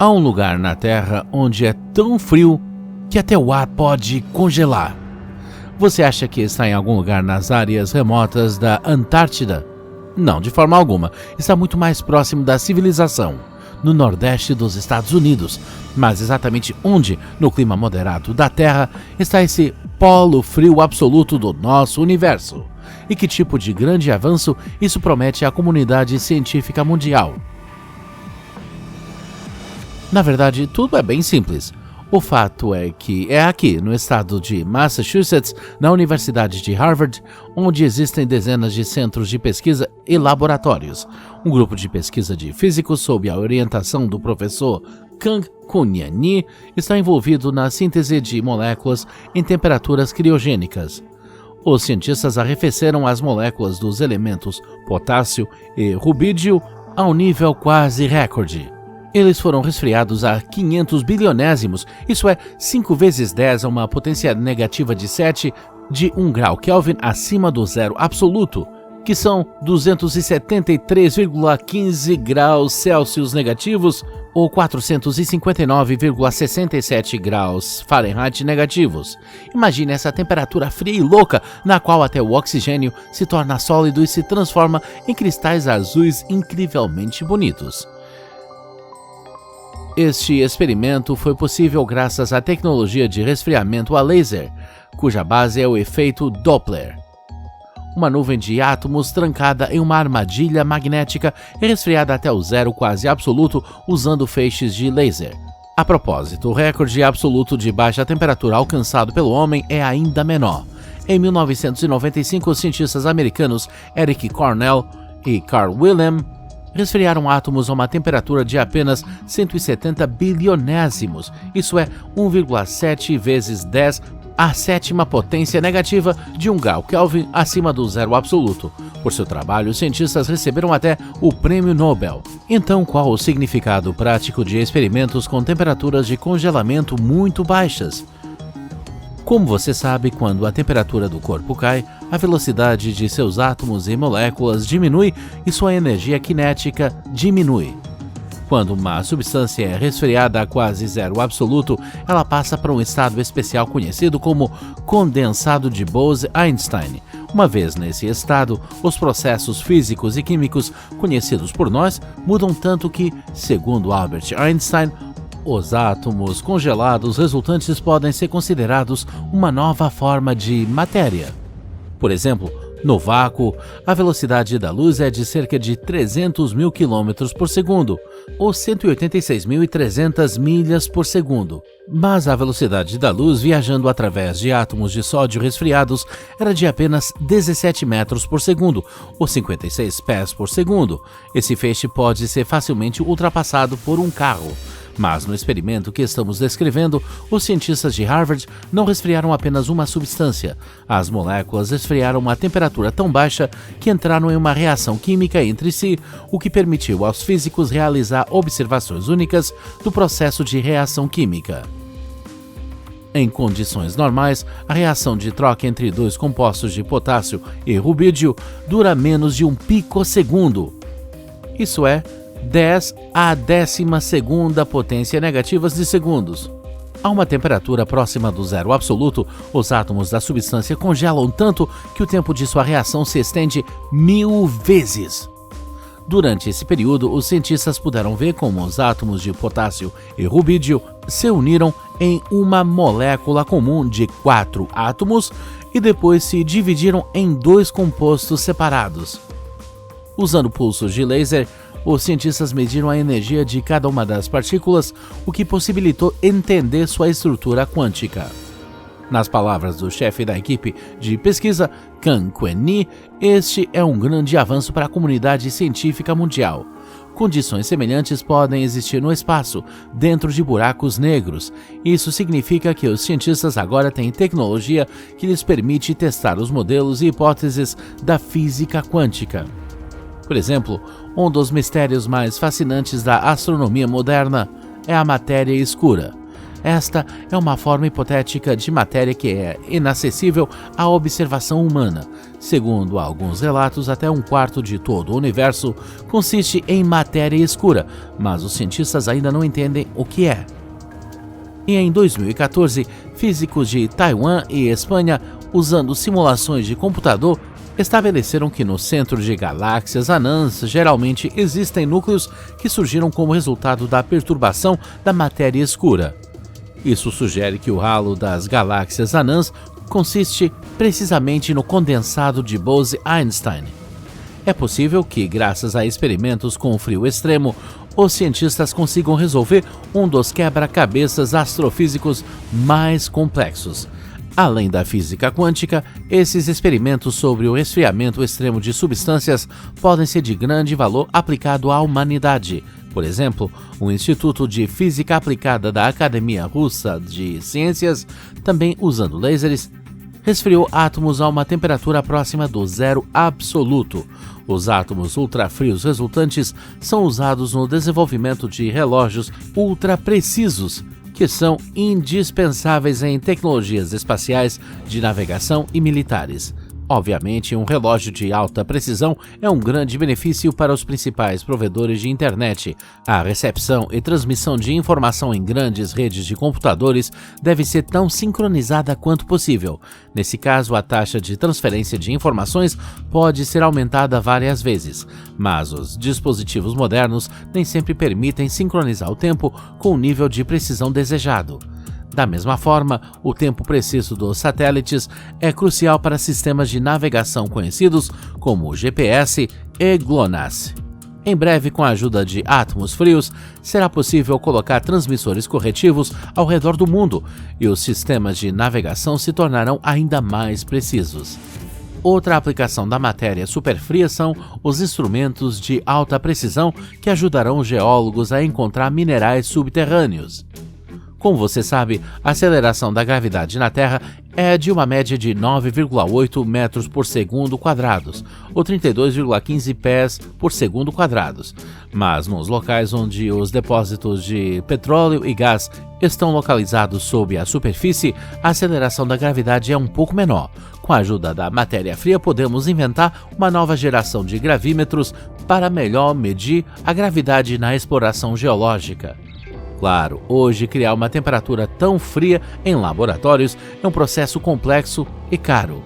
Há um lugar na Terra onde é tão frio que até o ar pode congelar. Você acha que está em algum lugar nas áreas remotas da Antártida? Não, de forma alguma. Está muito mais próximo da civilização, no nordeste dos Estados Unidos. Mas exatamente onde, no clima moderado da Terra, está esse polo frio absoluto do nosso universo? E que tipo de grande avanço isso promete à comunidade científica mundial? Na verdade, tudo é bem simples. O fato é que é aqui, no estado de Massachusetts, na Universidade de Harvard, onde existem dezenas de centros de pesquisa e laboratórios. Um grupo de pesquisa de físicos, sob a orientação do professor Kang Kunyan, está envolvido na síntese de moléculas em temperaturas criogênicas. Os cientistas arrefeceram as moléculas dos elementos potássio e rubídio a um nível quase recorde. Eles foram resfriados a 500 bilionésimos, isso é 5 vezes 10 a uma potência negativa de 7 de 1 grau Kelvin acima do zero absoluto, que são 273,15 graus Celsius negativos ou 459,67 graus Fahrenheit negativos. Imagine essa temperatura fria e louca, na qual até o oxigênio se torna sólido e se transforma em cristais azuis incrivelmente bonitos. Este experimento foi possível graças à tecnologia de resfriamento a laser, cuja base é o efeito Doppler. Uma nuvem de átomos trancada em uma armadilha magnética e resfriada até o zero quase absoluto usando feixes de laser. A propósito, o recorde absoluto de baixa temperatura alcançado pelo homem é ainda menor. Em 1995, os cientistas americanos Eric Cornell e Carl Wilhelm resfriaram átomos a uma temperatura de apenas 170 bilionésimos, isso é 1,7 vezes 10 à sétima potência negativa de 1 grau Kelvin acima do zero absoluto. Por seu trabalho, os cientistas receberam até o Prêmio Nobel. Então, qual o significado prático de experimentos com temperaturas de congelamento muito baixas? Como você sabe, quando a temperatura do corpo cai, a velocidade de seus átomos e moléculas diminui e sua energia cinética diminui. Quando uma substância é resfriada a quase zero absoluto, ela passa para um estado especial conhecido como condensado de Bose-Einstein. Uma vez nesse estado, os processos físicos e químicos conhecidos por nós mudam tanto que, segundo Albert Einstein, os átomos congelados resultantes podem ser considerados uma nova forma de matéria. Por exemplo, no vácuo, a velocidade da luz é de cerca de 300 mil km por segundo, ou 186.300 milhas por segundo. Mas a velocidade da luz viajando através de átomos de sódio resfriados era de apenas 17 metros por segundo, ou 56 pés por segundo. Esse feixe pode ser facilmente ultrapassado por um carro. Mas no experimento que estamos descrevendo, os cientistas de Harvard não resfriaram apenas uma substância. As moléculas resfriaram a temperatura tão baixa que entraram em uma reação química entre si, o que permitiu aos físicos realizar observações únicas do processo de reação química. Em condições normais, a reação de troca entre dois compostos de potássio e rubídio dura menos de um picosegundo. Isso é 10 à 12ª potência negativas de segundos. A uma temperatura próxima do zero absoluto, os átomos da substância congelam tanto que o tempo de sua reação se estende 1000 vezes. Durante esse período, os cientistas puderam ver como os átomos de potássio e rubídio se uniram em uma molécula comum de 4 átomos e depois se dividiram em 2 compostos separados. Usando pulsos de laser, os cientistas mediram a energia de cada uma das partículas, o que possibilitou entender sua estrutura quântica. Nas palavras do chefe da equipe de pesquisa, Kang Kunyan, este é um grande avanço para a comunidade científica mundial. Condições semelhantes podem existir no espaço, dentro de buracos negros. Isso significa que os cientistas agora têm tecnologia que lhes permite testar os modelos e hipóteses da física quântica. Por exemplo, um dos mistérios mais fascinantes da astronomia moderna é a matéria escura. Esta é uma forma hipotética de matéria que é inacessível à observação humana. Segundo alguns relatos, até um quarto de todo o universo consiste em matéria escura, mas os cientistas ainda não entendem o que é. E em 2014, físicos de Taiwan e Espanha, usando simulações de computador, estabeleceram que no centro de galáxias anãs geralmente existem núcleos que surgiram como resultado da perturbação da matéria escura. Isso sugere que o halo das galáxias anãs consiste precisamente no condensado de Bose-Einstein. É possível que, graças a experimentos com frio extremo, os cientistas consigam resolver um dos quebra-cabeças astrofísicos mais complexos. Além da física quântica, esses experimentos sobre o resfriamento extremo de substâncias podem ser de grande valor aplicado à humanidade. Por exemplo, o Instituto de Física Aplicada da Academia Russa de Ciências, também usando lasers, resfriou átomos a uma temperatura próxima do zero absoluto. Os átomos ultrafrios resultantes são usados no desenvolvimento de relógios ultra-precisos, que são indispensáveis em tecnologias espaciais, de navegação e militares. Obviamente, um relógio de alta precisão é um grande benefício para os principais provedores de internet. A recepção e transmissão de informação em grandes redes de computadores deve ser tão sincronizada quanto possível. Nesse caso, a taxa de transferência de informações pode ser aumentada várias vezes, mas os dispositivos modernos nem sempre permitem sincronizar o tempo com o nível de precisão desejado. Da mesma forma, o tempo preciso dos satélites é crucial para sistemas de navegação conhecidos como o GPS e GLONASS. Em breve, com a ajuda de átomos frios, será possível colocar transmissores corretivos ao redor do mundo e os sistemas de navegação se tornarão ainda mais precisos. Outra aplicação da matéria superfria são os instrumentos de alta precisão que ajudarão os geólogos a encontrar minerais subterrâneos. Como você sabe, a aceleração da gravidade na Terra é de uma média de 9,8 metros por segundo quadrados, ou 32,15 pés por segundo quadrados. Mas nos locais onde os depósitos de petróleo e gás estão localizados sob a superfície, a aceleração da gravidade é um pouco menor. Com a ajuda da matéria fria, podemos inventar uma nova geração de gravímetros para melhor medir a gravidade na exploração geológica. Claro, hoje criar uma temperatura tão fria em laboratórios é um processo complexo e caro.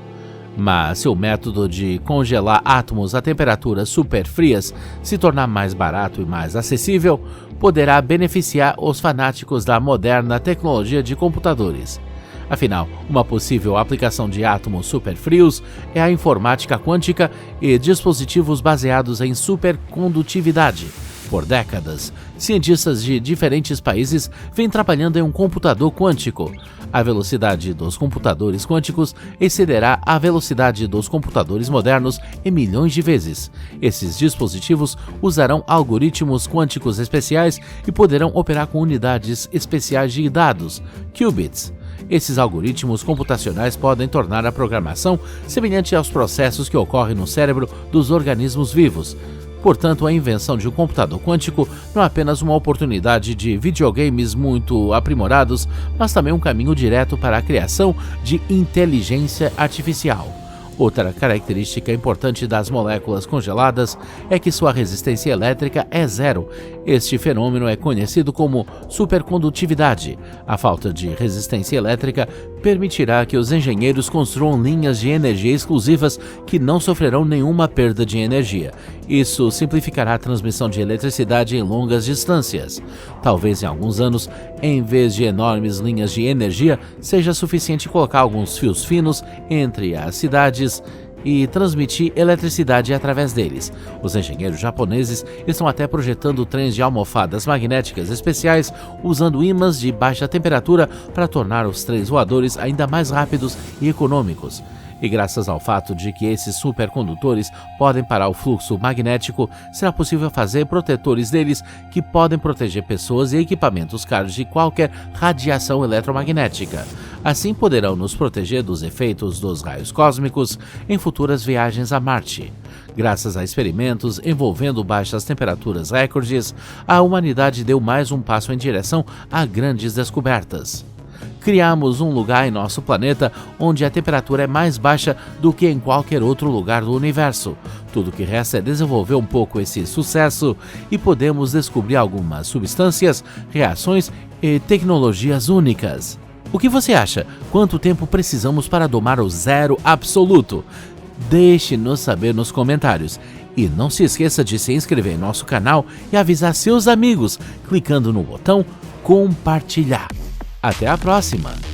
Mas se o método de congelar átomos a temperaturas superfrias se tornar mais barato e mais acessível, poderá beneficiar os fanáticos da moderna tecnologia de computadores. Afinal, uma possível aplicação de átomos superfrios é a informática quântica e dispositivos baseados em supercondutividade. Por décadas, cientistas de diferentes países vêm trabalhando em um computador quântico. A velocidade dos computadores quânticos excederá a velocidade dos computadores modernos em milhões de vezes. Esses dispositivos usarão algoritmos quânticos especiais e poderão operar com unidades especiais de dados, qubits. Esses algoritmos computacionais podem tornar a programação semelhante aos processos que ocorrem no cérebro dos organismos vivos. Portanto, a invenção de um computador quântico não é apenas uma oportunidade de videogames muito aprimorados, mas também um caminho direto para a criação de inteligência artificial. Outra característica importante das moléculas congeladas é que sua resistência elétrica é zero. Este fenômeno é conhecido como supercondutividade. A falta de resistência elétrica permitirá que os engenheiros construam linhas de energia exclusivas que não sofrerão nenhuma perda de energia. Isso simplificará a transmissão de eletricidade em longas distâncias. Talvez em alguns anos, em vez de enormes linhas de energia, seja suficiente colocar alguns fios finos entre as cidades e transmitir eletricidade através deles. Os engenheiros japoneses estão até projetando trens de almofadas magnéticas especiais usando ímãs de baixa temperatura para tornar os trens voadores ainda mais rápidos e econômicos. E graças ao fato de que esses supercondutores podem parar o fluxo magnético, será possível fazer protetores deles que podem proteger pessoas e equipamentos caros de qualquer radiação eletromagnética. Assim poderão nos proteger dos efeitos dos raios cósmicos em futuras viagens a Marte. Graças a experimentos envolvendo baixas temperaturas recordes, a humanidade deu mais um passo em direção a grandes descobertas. Criamos um lugar em nosso planeta onde a temperatura é mais baixa do que em qualquer outro lugar do universo. Tudo que resta é desenvolver um pouco esse sucesso e podemos descobrir algumas substâncias, reações e tecnologias únicas. O que você acha? Quanto tempo precisamos para domar o zero absoluto? Deixe-nos saber nos comentários. E não se esqueça de se inscrever em nosso canal e avisar seus amigos, clicando no botão compartilhar. Até a próxima!